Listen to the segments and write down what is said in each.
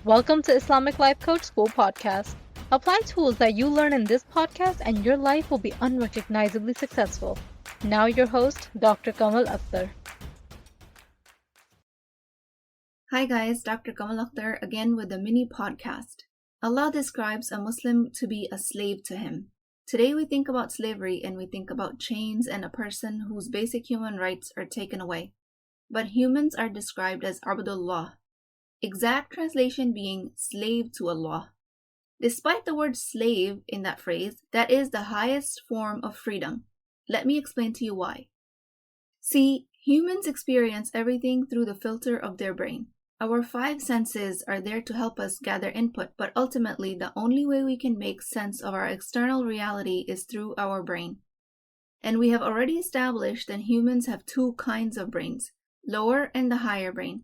Welcome to Islamic Life Coach School Podcast. Apply tools that you learn in this podcast and your life will be unrecognizably successful. Now your host, Dr. Kamal Akhtar. Hi guys, Dr. Kamal Akhtar again with a mini podcast. Allah describes a Muslim to be a slave to him. Today we think about slavery and we think about chains and a person whose basic human rights are taken away. But humans are described as Abdullah, exact translation being slave to Allah. Despite the word slave in that phrase, that is the highest form of freedom. Let me explain to you why. See, humans experience everything through the filter of their brain. Our five senses are there to help us gather input, but ultimately the only way we can make sense of our external reality is through our brain. And we have already established that humans have two kinds of brains, lower and the higher brain.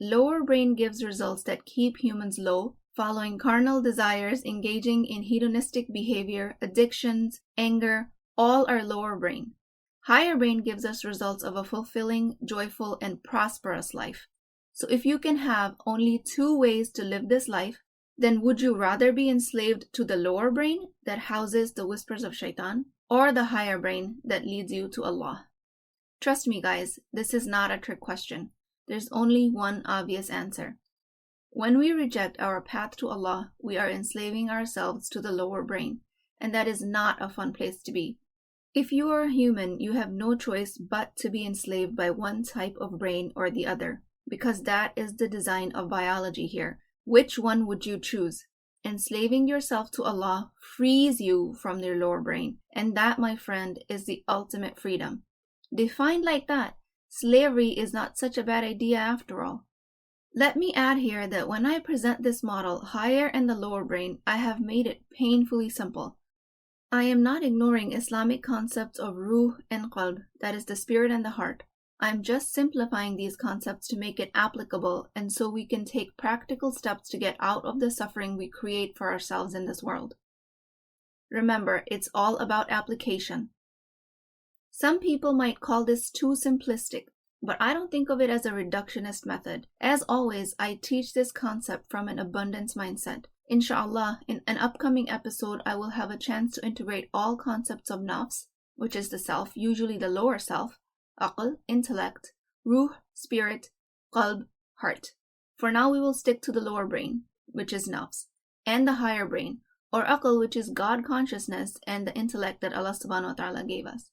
Lower brain gives results that keep humans low, following carnal desires, engaging in hedonistic behavior, addictions, anger, all are lower brain. Higher brain gives us results of a fulfilling, joyful, and prosperous life. So if you can have only two ways to live this life, then would you rather be enslaved to the lower brain that houses the whispers of shaitan, or the higher brain that leads you to Allah? Trust me guys, this is not a trick question. There's only one obvious answer. When we reject our path to Allah, we are enslaving ourselves to the lower brain, and that is not a fun place to be. If you are a human, you have no choice but to be enslaved by one type of brain or the other, because that is the design of biology here. Which one would you choose? Enslaving yourself to Allah frees you from your lower brain, and that, my friend, is the ultimate freedom. Defined like that, slavery is not such a bad idea after all. Let me add here that when I present this model, higher and the lower brain, I have made it painfully simple. I am not ignoring Islamic concepts of ruh and qalb, that is the spirit and the heart. I'm just simplifying these concepts to make it applicable and so we can take practical steps to get out of the suffering we create for ourselves in this world. Remember, it's all about application. Some people might call this too simplistic, but I don't think of it as a reductionist method. As always, I teach this concept from an abundance mindset. Inshallah, in an upcoming episode, I will have a chance to integrate all concepts of nafs, which is the self, usually the lower self, aql, intellect, ruh, spirit, qalb, heart. For now, we will stick to the lower brain, which is nafs, and the higher brain, or aql, which is God consciousness and the intellect that Allah subhanahu wa ta'ala gave us.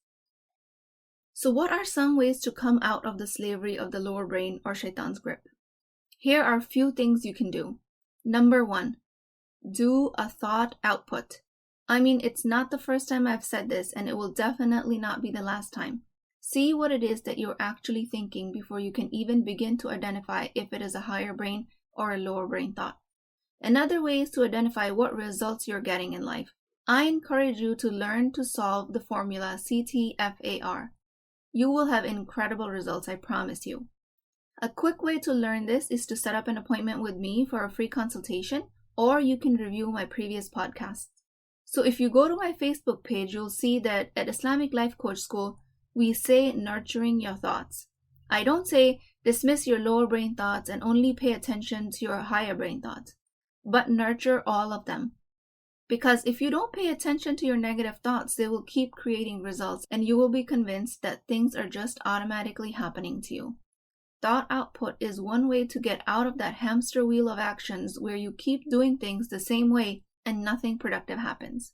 So what are some ways to come out of the slavery of the lower brain or shaitan's grip? Here are a few things you can do. Number 1, do a thought output. I mean, it's not the first time I've said this, and it will definitely not be the last time. See what it is that you're actually thinking before you can even begin to identify if it is a higher brain or a lower brain thought. Another way is to identify what results you're getting in life. I encourage you to learn to solve the formula CTFAR. You will have incredible results, I promise you. A quick way to learn this is to set up an appointment with me for a free consultation, or you can review my previous podcasts. So if you go to my Facebook page, you'll see that at Islamic Life Coach School, we say nurturing your thoughts. I don't say dismiss your lower brain thoughts and only pay attention to your higher brain thoughts, but nurture all of them. Because if you don't pay attention to your negative thoughts, they will keep creating results and you will be convinced that things are just automatically happening to you. Thought output is one way to get out of that hamster wheel of actions where you keep doing things the same way and nothing productive happens.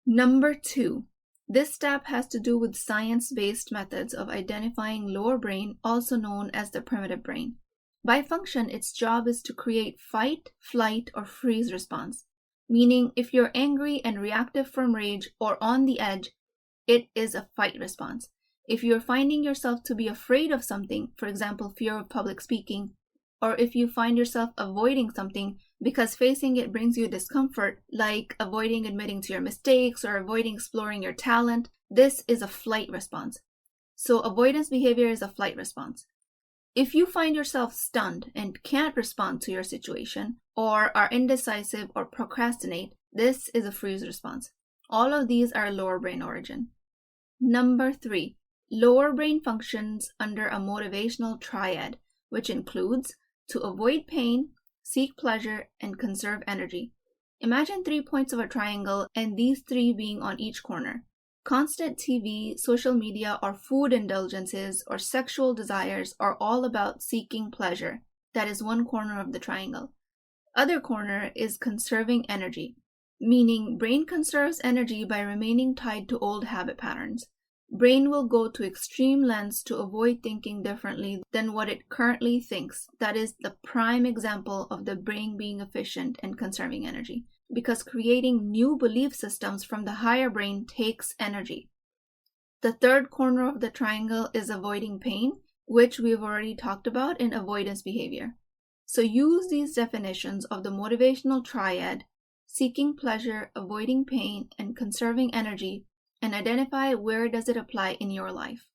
Number 2. This step has to do with science-based methods of identifying lower brain, also known as the primitive brain. By function, its job is to create fight, flight, or freeze response. Meaning, if you're angry and reactive from rage or on the edge, it is a fight response. If you're finding yourself to be afraid of something, for example, fear of public speaking, or if you find yourself avoiding something because facing it brings you discomfort, like avoiding admitting to your mistakes or avoiding exploring your talent, this is a flight response. So avoidance behavior is a flight response. If you find yourself stunned and can't respond to your situation, or are indecisive or procrastinate, this is a freeze response. All of these are lower brain origin. Number 3, lower brain functions under a motivational triad, which includes to avoid pain, seek pleasure, and conserve energy. Imagine 3 points of a triangle and these 3 being on each corner. Constant TV, social media, or food indulgences or sexual desires are all about seeking pleasure. That is one corner of the triangle. Other corner is conserving energy, meaning brain conserves energy by remaining tied to old habit patterns. Brain will go to extreme lengths to avoid thinking differently than what it currently thinks. That is the prime example of the brain being efficient and conserving energy, because creating new belief systems from the higher brain takes energy. The third corner of the triangle is avoiding pain, which we've already talked about in avoidance behavior. So use these definitions of the motivational triad, seeking pleasure, avoiding pain, and conserving energy, and identify where does it apply in your life.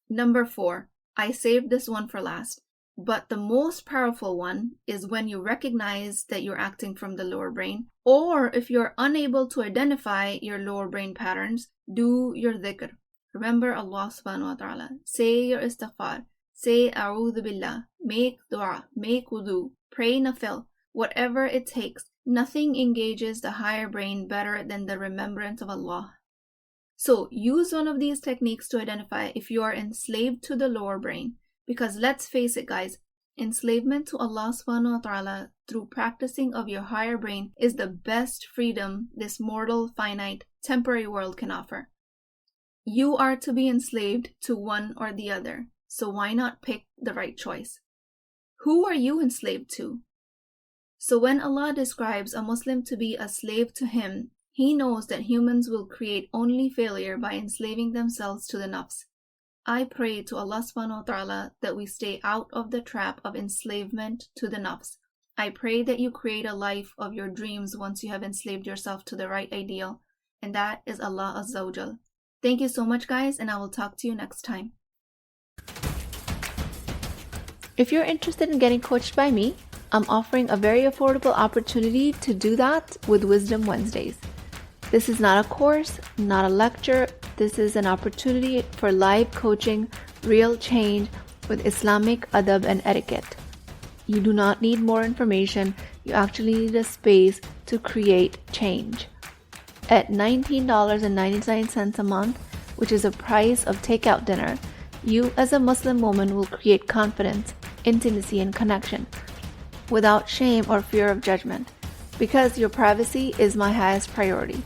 Number 4, I saved this one for last, but the most powerful one is when you recognize that you're acting from the lower brain, or if you're unable to identify your lower brain patterns, do your dhikr. Remember Allah subhanahu wa ta'ala. Say your istighfar. Say a'udhu billah. Make dua. Make wudu. Pray nafil. Whatever it takes. Nothing engages the higher brain better than the remembrance of Allah. So use one of these techniques to identify if you are enslaved to the lower brain. Because let's face it, guys, enslavement to Allah subhanahu wa ta'ala through practicing of your higher brain is the best freedom this mortal, finite, temporary world can offer. You are to be enslaved to one or the other, so why not pick the right choice? Who are you enslaved to? So when Allah describes a Muslim to be a slave to Him, He knows that humans will create only failure by enslaving themselves to the nafs. I pray to Allah subhanahu wa ta'ala that we stay out of the trap of enslavement to the nafs. I pray that you create a life of your dreams once you have enslaved yourself to the right ideal, and that is Allah Azza wa Jal. Thank you so much, guys, and I will talk to you next time. If you're interested in getting coached by me, I'm offering a very affordable opportunity to do that with Wisdom Wednesdays. This is not a course, not a lecture. This is an opportunity for live coaching, real change with Islamic adab and etiquette. You do not need more information. You actually need a space to create change. At $19.99 a month, which is the price of takeout dinner, you as a Muslim woman will create confidence, intimacy, and connection without shame or fear of judgment, because your privacy is my highest priority.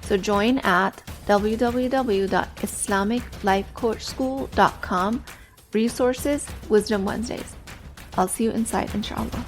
So join at www.islamiclifecoachschool.com, resources, Wisdom Wednesdays. I'll see you inside, inshallah.